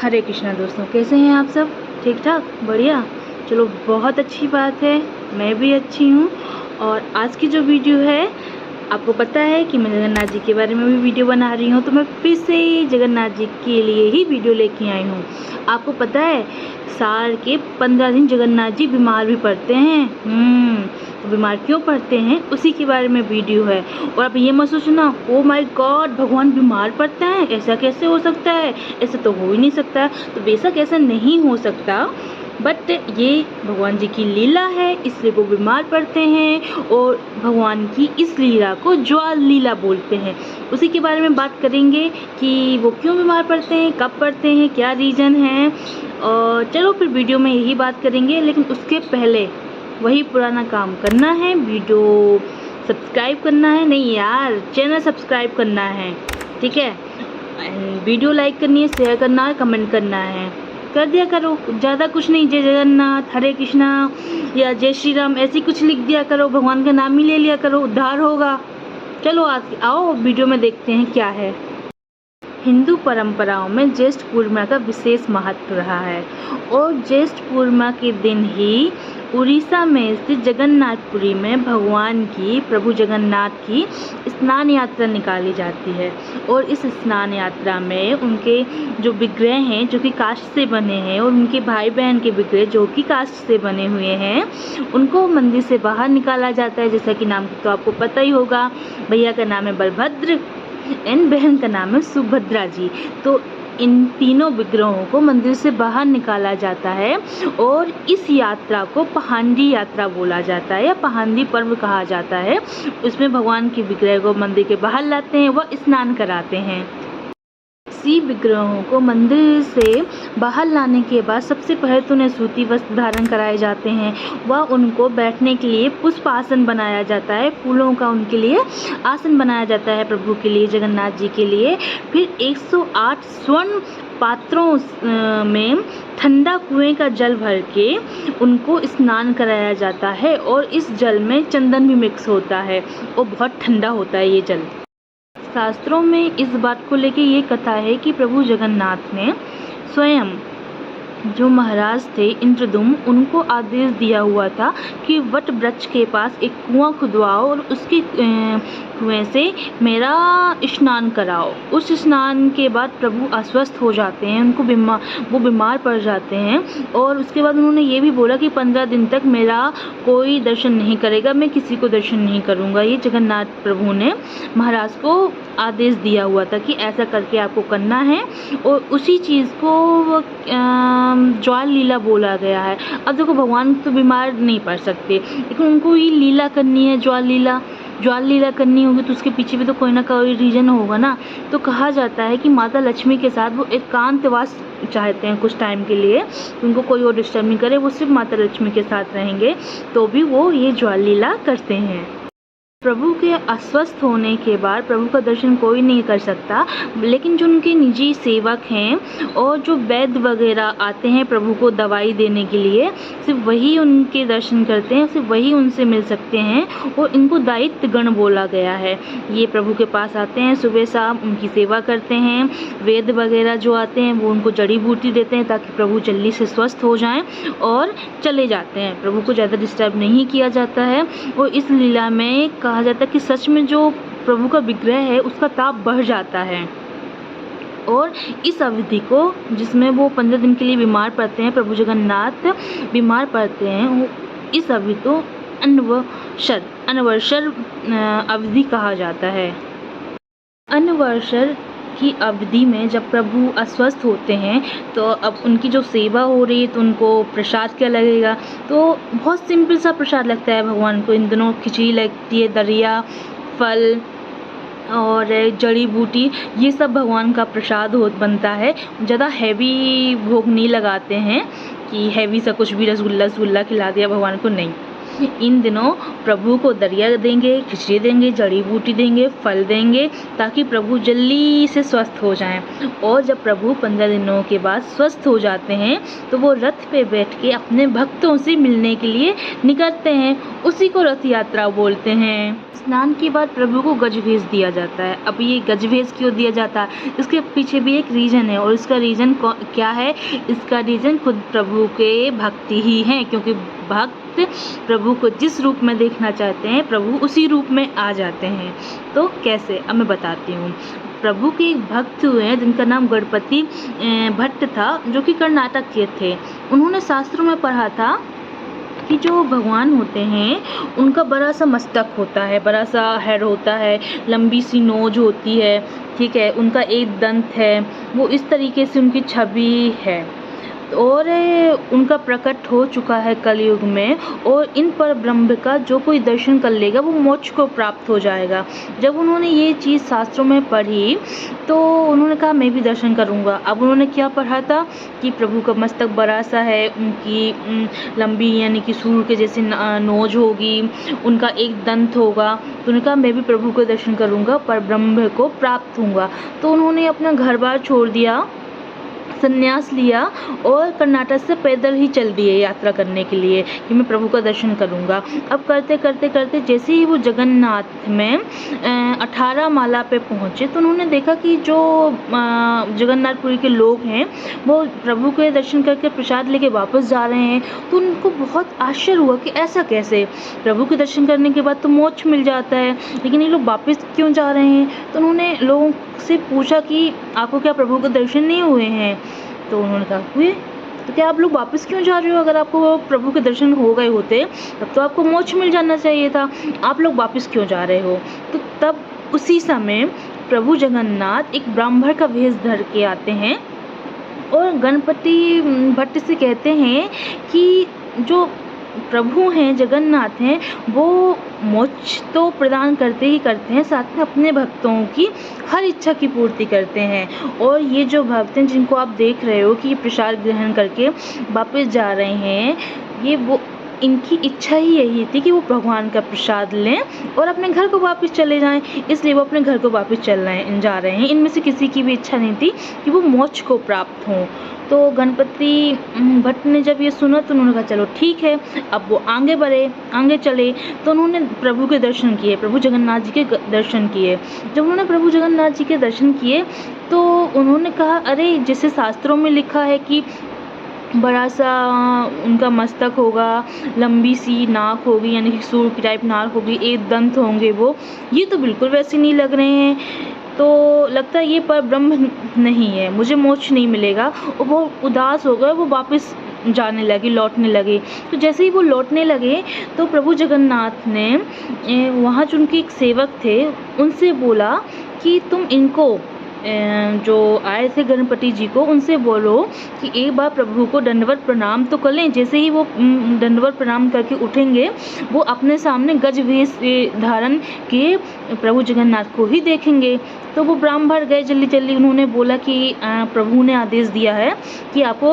हरे कृष्णा दोस्तों, कैसे हैं आप सब? ठीक ठाक, बढ़िया। चलो, बहुत अच्छी बात है, मैं भी अच्छी हूँ। और आज की जो वीडियो है, आपको पता है कि मैं जगन्नाथ जी के बारे में भी वीडियो बना रही हूँ, तो मैं फिर से जगन्नाथ जी के लिए ही वीडियो लेके आई हूँ। आपको पता है, साल के 15 दिन जगन्नाथ जी बीमार भी पड़ते हैं। तो बीमार क्यों पड़ते हैं, उसी के बारे में वीडियो है। और आप ये मत सोचना, ओ माय गॉड, भगवान बीमार पड़ते हैं, ऐसा कैसे हो सकता है, ऐसा तो हो ही नहीं सकता। तो बेशक ऐसा नहीं हो सकता, बट ये भगवान जी की लीला है, इसलिए वो बीमार पड़ते हैं। और भगवान की इस लीला को ज्वाल लीला बोलते हैं। उसी के बारे में बात करेंगे कि वो क्यों बीमार पड़ते हैं, कब पड़ते हैं, क्या रीज़न है। और चलो फिर वीडियो में यही बात करेंगे, लेकिन उसके पहले वही पुराना काम करना है, वीडियो सब्सक्राइब करना है, नहीं यार, चैनल सब्सक्राइब करना है, ठीक है। वीडियो लाइक करनी है, शेयर करना है, कमेंट करना है, कर दिया करो। ज़्यादा कुछ नहीं, जय जगन्नाथ, हरे कृष्णा या जय श्री राम ऐसी कुछ लिख दिया करो, भगवान का नाम ही ले लिया करो, उद्धार होगा। चलो आओ वीडियो में देखते हैं क्या है। हिंदू परंपराओं में ज्येष्ठ पूर्णिमा का विशेष महत्व रहा है और ज्येष्ठ पूर्णिमा के दिन ही उड़ीसा में स्थित जगन्नाथपुरी में भगवान की, प्रभु जगन्नाथ की स्नान यात्रा निकाली जाती है। और इस स्नान यात्रा में उनके जो विग्रह हैं जो कि काष्ठ से बने हैं, और उनके भाई बहन के विग्रह जो कि काष्ठ से बने हुए हैं, उनको मंदिर से बाहर निकाला जाता है। जैसा कि नाम तो आपको पता ही होगा, भैया का नाम है बलभद्र एंड बहन का नाम है सुभद्रा जी। तो इन तीनों विग्रहों को मंदिर से बाहर निकाला जाता है और इस यात्रा को पहांडी यात्रा बोला जाता है या पहांडी पर्व कहा जाता है। उसमें भगवान के विग्रह को मंदिर के बाहर लाते हैं, वह स्नान कराते हैं। इसी विग्रहों को मंदिर से बाहर लाने के बाद सबसे पहले तो उन्हें सूती वस्त्र धारण कराए जाते हैं, व उनको बैठने के लिए पुष्प आसन बनाया जाता है, फूलों का उनके लिए आसन बनाया जाता है प्रभु के लिए, जगन्नाथ जी के लिए। फिर 108 स्वर्ण पात्रों में ठंडा कुएं का जल भर के उनको स्नान कराया जाता है और इस जल में चंदन भी मिक्स होता है और बहुत ठंडा होता है ये जल। शास्त्रों में इस बात को लेके ये कथा है कि प्रभु जगन्नाथ ने स्वयं जो महाराज थे इंद्रदुम्न, उनको आदेश दिया हुआ था कि वट वृक्ष के पास एक कुआं खुदवाओ और उसके कुएं से मेरा स्नान कराओ। उस स्नान के बाद प्रभु अस्वस्थ हो जाते हैं, वो बीमार पड़ जाते हैं। और उसके बाद उन्होंने ये भी बोला कि 15 दिन तक मेरा कोई दर्शन नहीं करेगा, मैं किसी को दर्शन नहीं करूँगा। ये जगन्नाथ प्रभु ने महाराज को आदेश दिया हुआ था कि ऐसा करके आपको करना है, और उसी चीज़ को ज्वाल लीला बोला गया है। अब देखो, भगवान तो बीमार नहीं पड़ सकते, लेकिन उनको ये लीला करनी है, ज्वाल लीला करनी होगी, तो उसके पीछे भी तो कोई ना कोई रीज़न होगा ना। तो कहा जाता है कि माता लक्ष्मी के साथ वो एकांतवास चाहते हैं कुछ टाइम के लिए, उनको कोई और डिस्टर्ब नहीं करे, वो सिर्फ माता लक्ष्मी के साथ रहेंगे, तो भी वो ये ज्वाल लीला करते हैं। प्रभु के अस्वस्थ होने के बाद प्रभु का दर्शन कोई नहीं कर सकता, लेकिन जो उनके निजी सेवक हैं और जो वैद्य वगैरह आते हैं प्रभु को दवाई देने के लिए, सिर्फ वही उनके दर्शन करते हैं, सिर्फ वही उनसे मिल सकते हैं। और इनको दायित्व गण बोला गया है। ये प्रभु के पास आते हैं, सुबह शाम उनकी सेवा करते हैं। वैद्य वगैरह जो आते हैं वो उनको जड़ी बूटी देते हैं ताकि प्रभु जल्दी से स्वस्थ हो जाएं और चले जाते हैं। प्रभु को ज़्यादा डिस्टर्ब नहीं किया जाता है। और इस लीला में कहा जाता है कि सच में जो प्रभु का विग्रह है उसका ताप बढ़ जाता है। और इस अवधि को, जिसमें वो 15 दिन के लिए बीमार पड़ते हैं, प्रभु जगन्नाथ बीमार पड़ते हैं, इस अवधि को अनवर्षर अवधि कहा जाता है। अनवर्षर की अवधि में जब प्रभु अस्वस्थ होते हैं, तो अब उनकी जो सेवा हो रही है, तो उनको प्रसाद क्या लगेगा, तो बहुत सिंपल सा प्रसाद लगता है भगवान को। इन दिनों खिचड़ी लगती है, दरिया, फल और जड़ी बूटी, ये सब भगवान का प्रसाद बनता है। ज़्यादा हैवी भोग नहीं लगाते हैं कि हैवी सा कुछ भी रसगुल्ला खिला दिया भगवान को, नहीं। इन दिनों प्रभु को दरिया देंगे, खिचड़ी देंगे, जड़ी बूटी देंगे, फल देंगे, ताकि प्रभु जल्दी से स्वस्थ हो जाएं। और जब प्रभु 15 दिनों के बाद स्वस्थ हो जाते हैं तो वो रथ पे बैठ के अपने भक्तों से मिलने के लिए निकलते हैं। उसी को रथ यात्रा बोलते हैं। स्नान के बाद प्रभु को गजवेश दिया जाता है। अब ये गजवेश क्यों दिया जाता है, इसके पीछे भी एक रीज़न है, और इसका रीज़न क्या है? इसका रीज़न खुद प्रभु के भक्ति ही हैं, क्योंकि भक्त प्रभु को जिस रूप में देखना चाहते हैं प्रभु उसी रूप में आ जाते हैं। तो कैसे, अब मैं बताती हूँ। प्रभु के एक भक्त हुए हैं जिनका नाम गणपति भट्ट था, जो कि कर्नाटक के थे। उन्होंने शास्त्रों में पढ़ा था कि जो भगवान होते हैं उनका बड़ा सा मस्तक होता है, बड़ा सा हेड होता है, लंबी सी नोज होती है, ठीक है, उनका एक दंत है, वो इस तरीके से उनकी छवि है। और उनका प्रकट हो चुका है कलयुग में, और इन पर ब्रह्म का जो कोई दर्शन कर लेगा वो मोक्ष को प्राप्त हो जाएगा। जब उन्होंने ये चीज़ शास्त्रों में पढ़ी तो उन्होंने कहा मैं भी दर्शन करूँगा। अब उन्होंने क्या पढ़ा था कि प्रभु का मस्तक बड़ा सा है, उनकी लंबी यानी कि सूर्य के जैसी नोज होगी, उनका एक दंत होगा। तो उन्होंने कहा मैं भी प्रभु को दर्शन करूँगा, पर ब्रह्म को प्राप्त होऊंगा। तो उन्होंने अपना घर बार छोड़ दिया, संन्यास लिया, और कर्नाटक से पैदल ही चल दिए यात्रा करने के लिए कि मैं प्रभु का दर्शन करूंगा। अब करते करते करते जैसे ही वो जगन्नाथ में 18 माला पे पहुँचे तो उन्होंने देखा कि जो जगन्नाथपुरी के लोग हैं वो प्रभु के दर्शन करके प्रसाद लेके वापस जा रहे हैं। तो उनको बहुत आश्चर्य हुआ कि ऐसा कैसे, प्रभु के दर्शन करने के बाद तो मोक्ष मिल जाता है, लेकिन ये लोग वापस क्यों जा रहे हैं। तो उन्होंने लोगों से पूछा कि आपको क्या प्रभु के दर्शन नहीं हुए हैं? तो उन्होंने कहा हुए। तो क्या आप लोग वापस क्यों जा रहे हो? अगर आपको प्रभु के दर्शन हो गए होते तब तो आपको मोक्ष मिल जाना चाहिए था, आप लोग वापस क्यों जा रहे हो? तो तब उसी समय प्रभु जगन्नाथ एक ब्राह्मण का वेश धर के आते हैं और गणपति भट्ट से कहते हैं कि जो प्रभु हैं, जगन्नाथ हैं, वो मोक्ष तो प्रदान करते ही करते हैं, साथ में अपने भक्तों की हर इच्छा की पूर्ति करते हैं। और ये जो भक्त हैं जिनको आप देख रहे हो कि ये प्रसाद ग्रहण करके वापस जा रहे हैं, ये वो इनकी इच्छा ही यही थी कि वो भगवान का प्रसाद लें और अपने घर को वापस चले जाएं, इसलिए वो अपने घर को वापस जा रहे हैं। इनमें से किसी की भी इच्छा नहीं थी कि वो मोक्ष को प्राप्त हों। तो गणपति भट्ट ने जब ये सुना तो उन्होंने कहा चलो ठीक है। अब वो आगे बढ़े, आगे चले, तो उन्होंने प्रभु के दर्शन किए, प्रभु जगन्नाथ जी के दर्शन किए। जब उन्होंने प्रभु जगन्नाथ जी के दर्शन किए तो उन्होंने कहा अरे जैसे शास्त्रों में लिखा है कि बड़ा सा उनका मस्तक होगा, लंबी सी नाक होगी यानी कि सूर की टाइप नाक होगी, एक दंत होंगे, वो ये तो बिल्कुल वैसे नहीं लग रहे हैं। तो लगता है ये पर ब्रह्म नहीं है, मुझे मोक्ष नहीं मिलेगा। और वो उदास हो गए, वो वापस जाने लगे, लौटने लगे। तो जैसे ही वो लौटने लगे तो प्रभु जगन्नाथ ने वहाँ जो उनके एक सेवक थे उनसे बोला कि तुम इनको जो आए थे गणपति जी को उनसे बोलो कि एक बार प्रभु को दंडवत प्रणाम तो कर लें। जैसे ही वो दंडवत प्रणाम करके उठेंगे वो अपने सामने गज वेश धारण किए प्रभु जगन्नाथ को ही देखेंगे। तो वो ब्राह्मण गए जल्दी जल्दी, उन्होंने बोला कि प्रभु ने आदेश दिया है कि आपको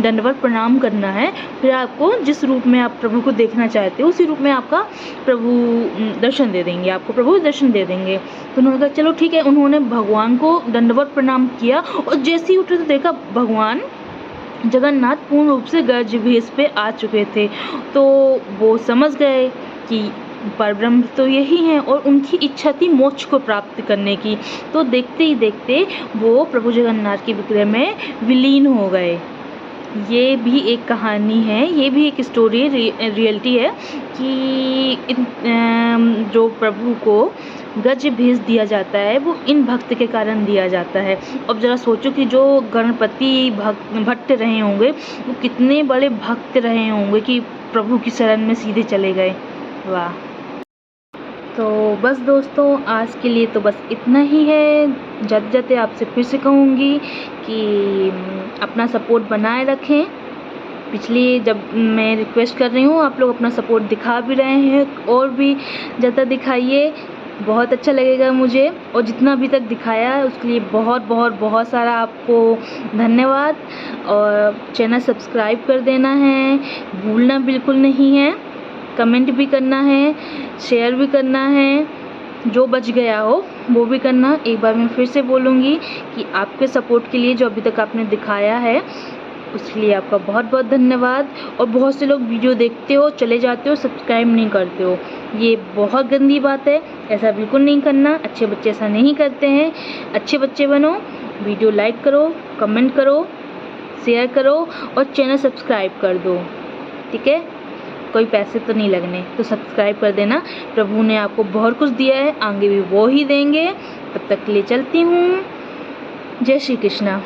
दंडवत प्रणाम करना है, फिर आपको जिस रूप में आप प्रभु को देखना चाहते हो उसी रूप में आपका प्रभु दर्शन दे देंगे, आपको प्रभु दर्शन दे देंगे। तो उन्होंने कहा चलो ठीक है। उन्होंने भगवान को दंडवत प्रणाम किया और जैसे ही उठे तो देखा भगवान जगन्नाथ पूर्ण रूप से गज वेश पे आ चुके थे। तो वो समझ गए कि परब्रह्म तो यही हैं और उनकी इच्छा थी मोक्ष को प्राप्त करने की। तो देखते ही देखते वो प्रभु जगन्नाथ के विग्रह में विलीन हो गए। ये भी एक कहानी है, ये भी एक स्टोरी रियलिटी है कि जो प्रभु को गज भेज दिया जाता है वो इन भक्त के कारण दिया जाता है। अब ज़रा सोचो कि जो गणपति भट्ट रहे होंगे वो कितने बड़े भक्त रहे होंगे कि प्रभु की शरण में सीधे चले गए। वाह। तो बस दोस्तों आज के लिए तो बस इतना ही है। जाते जाते आपसे फिर से कहूँगी कि अपना सपोर्ट बनाए रखें। पिछली जब मैं रिक्वेस्ट कर रही हूँ आप लोग अपना सपोर्ट दिखा भी रहे हैं, और भी ज़्यादा दिखाइए, बहुत अच्छा लगेगा मुझे। और जितना अभी तक दिखाया है उसके लिए बहुत बहुत बहुत सारा आपको धन्यवाद। और चैनल सब्सक्राइब कर देना है, भूलना बिल्कुल नहीं है। कमेंट भी करना है, शेयर भी करना है, जो बच गया हो वो भी करना। एक बार मैं फिर से बोलूँगी कि आपके सपोर्ट के लिए जो अभी तक आपने दिखाया है उसके लिए आपका बहुत बहुत धन्यवाद। और बहुत से लोग वीडियो देखते हो, चले जाते हो, सब्सक्राइब नहीं करते हो, ये बहुत गंदी बात है। ऐसा बिल्कुल नहीं करना, अच्छे बच्चे ऐसा नहीं करते हैं। अच्छे बच्चे बनो, वीडियो लाइक करो, कमेंट करो, शेयर करो और चैनल सब्सक्राइब कर दो, ठीक है। कोई पैसे तो नहीं लगने, तो सब्सक्राइब कर देना। प्रभु ने आपको बहुत कुछ दिया है, आगे भी वो ही देंगे। तब तक के लिए चलती हूँ। जय श्री कृष्णा।